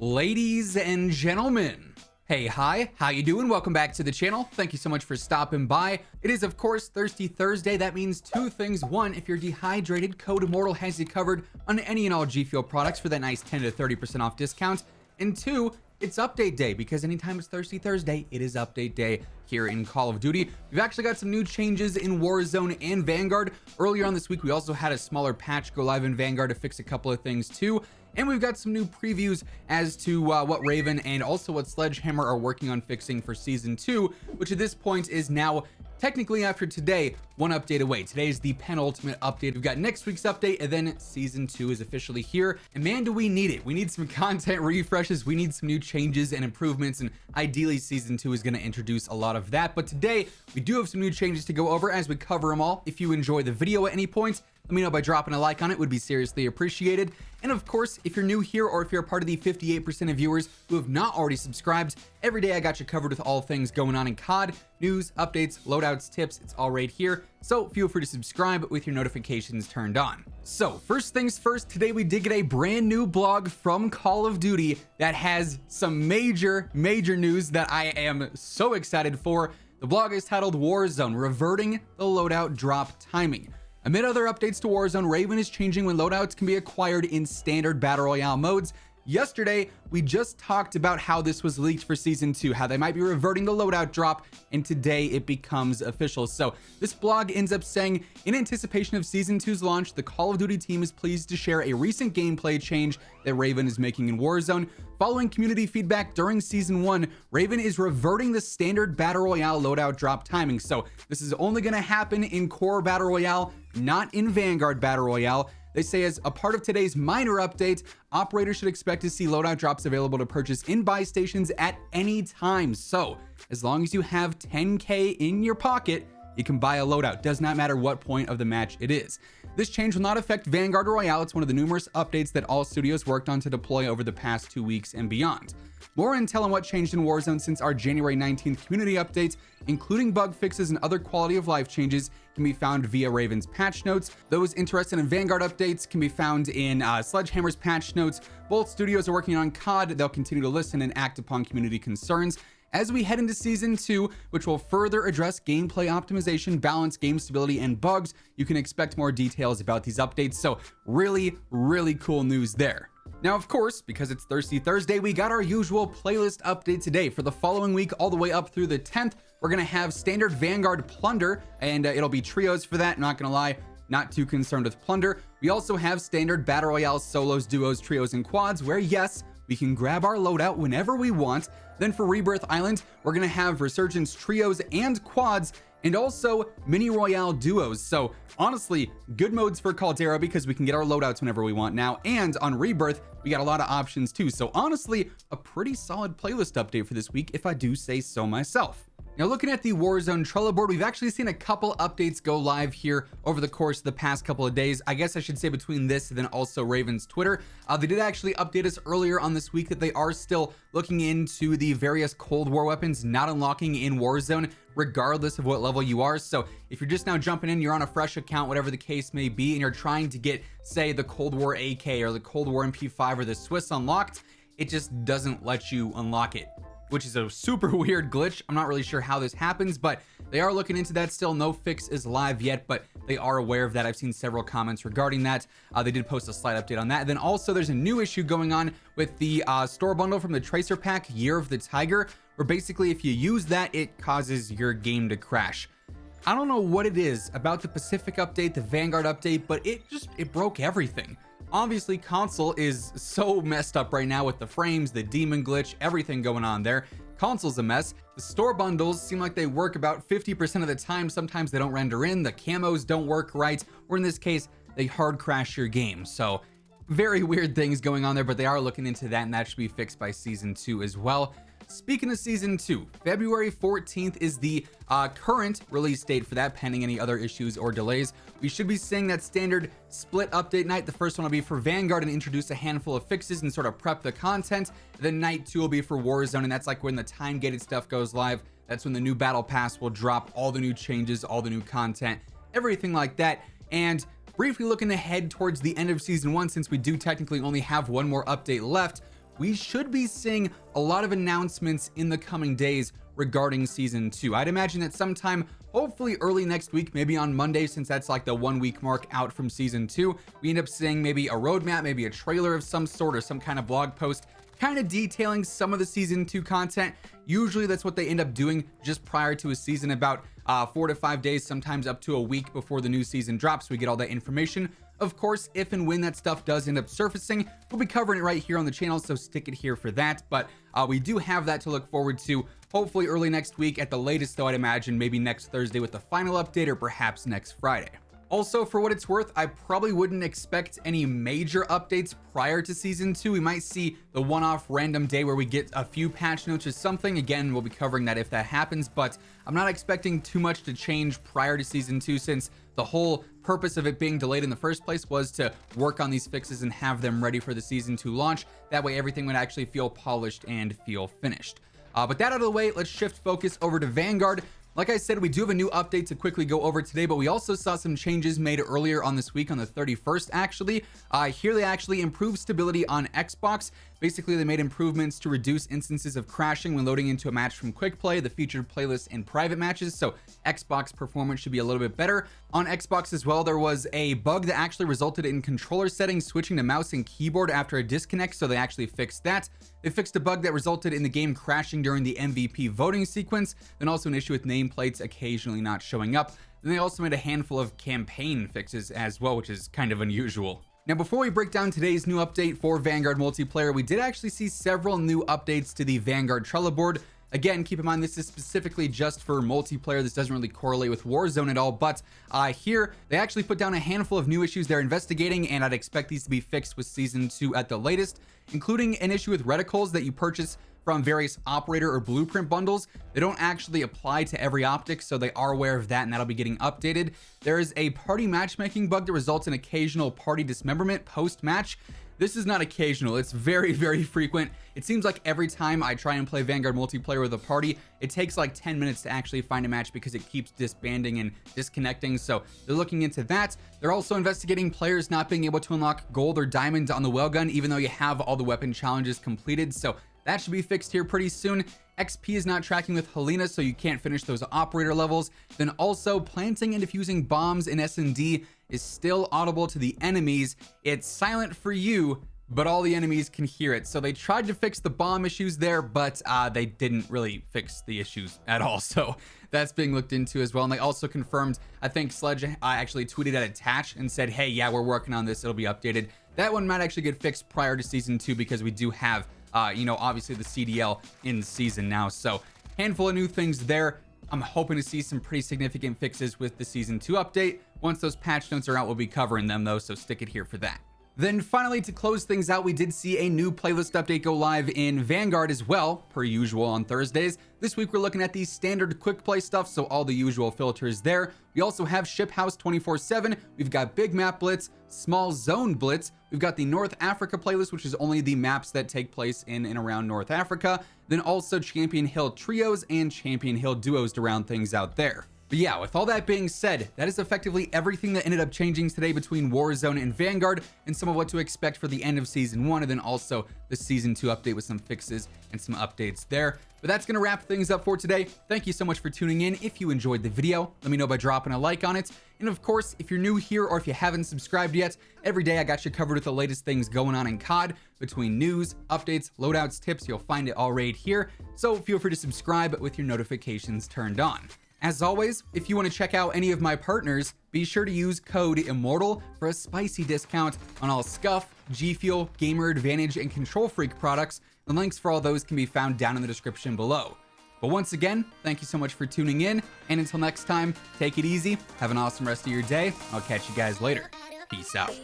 Ladies and gentlemen, hey, hi, how you doing? Welcome back to the channel. Thank you so much for stopping by. It is, of course, Thirsty Thursday. That means two things. One, if you're dehydrated, COD WARZONE has you covered on any and all G Fuel products for that nice 10 to 30% off discount. And two, it's update day, because anytime it's Thirsty Thursday, it is update day here in Call of Duty. We've actually got some new changes in Warzone and Vanguard. Earlier on this week, we also had a smaller patch go live in Vanguard to fix a couple of things too. And we've got some new previews as to what Raven and also what Sledgehammer are working on fixing for Season 2, which at this point is now, technically after today, one update away. Today is the penultimate update. We've got next week's update, and then Season 2 is officially here. And man, do we need it. We need some content refreshes. We need some new changes and improvements, and ideally Season 2 is going to introduce a lot of that. But today, we do have some new changes to go over as we cover them all. If you enjoy the video at any point, let me know by dropping a like on it. Would be seriously appreciated. And of course, if you're new here or if you're a part of the 58% of viewers who have not already subscribed, every day I got you covered with all things going on in COD, news, updates, loadouts, tips. It's all right here. So feel free to subscribe with your notifications turned on. So first things first, today we did get a brand new blog from Call of Duty that has some major news that I am so excited for. The blog is titled Warzone, Reverting the Loadout Drop Timing. Amid other updates to Warzone, Raven is changing when loadouts can be acquired in standard battle royale modes. Yesterday, we just talked about how this was leaked for Season 2, how they might be reverting the loadout drop, and today it becomes official. So this blog ends up saying, in anticipation of Season 2's launch, the Call of Duty team is pleased to share a recent gameplay change that Raven is making in Warzone. Following community feedback during Season 1, Raven is reverting the standard battle royale loadout drop timing. So this is only going to happen in core battle royale, not in Vanguard battle royale. They say as a part of today's minor update, operators should expect to see loadout drops available to purchase in buy stations at any time. So as long as you have 10K in your pocket, you can buy a loadout. Does not matter what point of the match it is. This change will not affect Vanguard or Royale. It's one of the numerous updates that all studios worked on to deploy over the past 2 weeks and beyond. More intel on what changed in Warzone since our January 19th community update, including bug fixes and other quality of life changes, can be found via Raven's patch notes. Those interested in Vanguard updates can be found in Sledgehammer's patch notes. Both studios are working on COD. They'll continue to listen and act upon community concerns. As we head into Season 2, which will further address gameplay optimization, balance, game stability, and bugs, you can expect more details about these updates. So really cool news there. Now, of course, because it's Thirsty Thursday, we got our usual playlist update today. For the following week, all the way up through the 10th, we're going to have standard Vanguard Plunder, and it'll be trios for that. Not going to lie, not too concerned with Plunder. We also have standard Battle Royale solos, duos, trios, and quads, where yes, we can grab our loadout whenever we want. Then for Rebirth Island, we're going to have Resurgence trios and quads, and also mini royale duos. So honestly, good modes for Caldera because we can get our loadouts whenever we want now. And on Rebirth, we got a lot of options too. So honestly, a pretty solid playlist update for this week, if I do say so myself. Now, looking at the Warzone Trello board, we've actually seen a couple updates go live here over the course of the past couple of days. I guess I should say between this and then also Raven's Twitter. They did actually update us earlier on this week that they are still looking into the various Cold War weapons not unlocking in Warzone, regardless of what level you are. So if you're just now jumping in, you're on a fresh account, whatever the case may be, and you're trying to get, say, the Cold War AK or the Cold War MP5 or the Swiss unlocked, it just doesn't let you unlock it, which is a super weird glitch. I'm not really sure how this happens, but they are looking into that still. No fix is live yet, but they are aware of that. I've seen several comments regarding that. They did post a slight update on that. Then also there's a new issue going on with the store bundle from the Tracer Pack, Year of the Tiger, where basically if you use that, it causes your game to crash. I don't know what it is about the Pacific update, the Vanguard update, but it broke everything. Obviously, console is so messed up right now with the frames, the demon glitch, everything going on there. Console's a mess. The store bundles seem like they work about 50% of the time. Sometimes they don't render in. The camos don't work right, or in this case, they hard crash your game. So very weird things going on there, but they are looking into that, and that should be fixed by Season 2 as well. Speaking of Season 2, February 14th is the current release date for that, pending any other issues or delays. We should be seeing that standard split update night. The first one will be for Vanguard and introduce a handful of fixes and sort of prep the content. Then night 2 will be for Warzone, and that's like when the time-gated stuff goes live. That's when the new battle pass will drop, all the new changes, all the new content, everything like that. And briefly looking ahead towards the end of Season 1, since we do technically only have one more update left, we should be seeing a lot of announcements in the coming days regarding season 2. I'd imagine that sometime, hopefully early next week, maybe on Monday, since that's like the 1 week mark out from season 2, we end up seeing maybe a roadmap, maybe a trailer of some sort, or some kind of blog post kind of detailing some of the season 2 content. Usually that's what they end up doing just prior to a season, about 4 to 5 days, sometimes up to a week before the new season drops. We get all that information. Of course, if and when that stuff does end up surfacing, we'll be covering it right here on the channel, so stick it here for that. But we do have that to look forward to, hopefully early next week at the latest, though I'd imagine maybe next Thursday with the final update, or perhaps next Friday. Also, for what it's worth, I probably wouldn't expect any major updates prior to season 2. We might see the one-off random day where we get a few patch notes or something. Again, we'll be covering that if that happens, but I'm not expecting too much to change prior to season 2, since the whole purpose of it being delayed in the first place was to work on these fixes and have them ready for the season 2 launch. That way everything would actually feel polished and feel finished. But that out of the way, let's shift focus over to Vanguard. Like I said, we do have a new update to quickly go over today, but we also saw some changes made earlier on this week, on the 31st actually. Here they actually improved stability on Xbox. Basically, they made improvements to reduce instances of crashing when loading into a match from quick play, the featured playlist, and private matches, so Xbox performance should be a little bit better. On Xbox as well, there was a bug that actually resulted in controller settings switching to mouse and keyboard after a disconnect, so they actually fixed that. They fixed a bug that resulted in the game crashing during the MVP voting sequence, then also an issue with nameplates occasionally not showing up. Then they also made a handful of campaign fixes as well, which is kind of unusual. Now, before we break down today's new update for Vanguard multiplayer, we did actually see several new updates to the Vanguard Trello board. Again, keep in mind this is specifically just for multiplayer. This doesn't really correlate with Warzone at all, but here they actually put down a handful of new issues they're investigating, and I'd expect these to be fixed with season 2 at the latest, including an issue with reticles that you purchase from various operator or blueprint bundles. They don't actually apply to every optic, so they are aware of that, and that'll be getting updated. There is a party matchmaking bug that results in occasional party dismemberment post-match. This is not occasional, it's very, very frequent. It seems like every time I try and play Vanguard multiplayer with a party, it takes like 10 minutes to actually find a match because it keeps disbanding and disconnecting, so they're looking into that. They're also investigating players not being able to unlock gold or diamonds on the wellgun, even though you have all the weapon challenges completed, so that should be fixed here pretty soon. XP is not tracking with Helena, so you can't finish those operator levels. Then also, planting and defusing bombs in S&D is still audible to the enemies. It's silent for you, but all the enemies can hear it. So they tried to fix the bomb issues there, but they didn't really fix the issues at all. So that's being looked into as well. And they also confirmed, I think Sledge actually tweeted at Attach and said, hey, yeah, we're working on this. It'll be updated. That one might actually get fixed prior to season 2 because we do have obviously the CDL in season now. So handful of new things there. I'm hoping to see some pretty significant fixes with the season 2 update. Once those patch notes are out, we'll be covering them though, so stick it here for that. Then finally, to close things out, we did see a new playlist update go live in Vanguard as well, per usual on Thursdays. This week we're looking at the standard quick play stuff, so all the usual filters there. We also have Ship House 24/7. We've got Big Map Blitz, Small Zone Blitz. We've got the North Africa playlist, which is only the maps that take place in and around North Africa. Then also Champion Hill Trios and Champion Hill Duos to round things out there. But yeah, with all that being said, that is effectively everything that ended up changing today between Warzone and Vanguard, and some of what to expect for the end of season 1, and then also the season 2 update with some fixes and some updates there. But that's going to wrap things up for today. Thank you so much for tuning in. If you enjoyed the video, let me know by dropping a like on it. And of course, if you're new here or if you haven't subscribed yet, every day I got you covered with the latest things going on in COD, between news, updates, loadouts, tips. You'll find it all right here. So feel free to subscribe with your notifications turned on. As always, if you want to check out any of my partners, be sure to use code IMMORTAL for a spicy discount on all Scuff, G Fuel, Gamer Advantage, and Control Freak products. The links for all those can be found down in the description below. But once again, thank you so much for tuning in, and until next time, take it easy, have an awesome rest of your day. I'll catch you guys later. Peace out.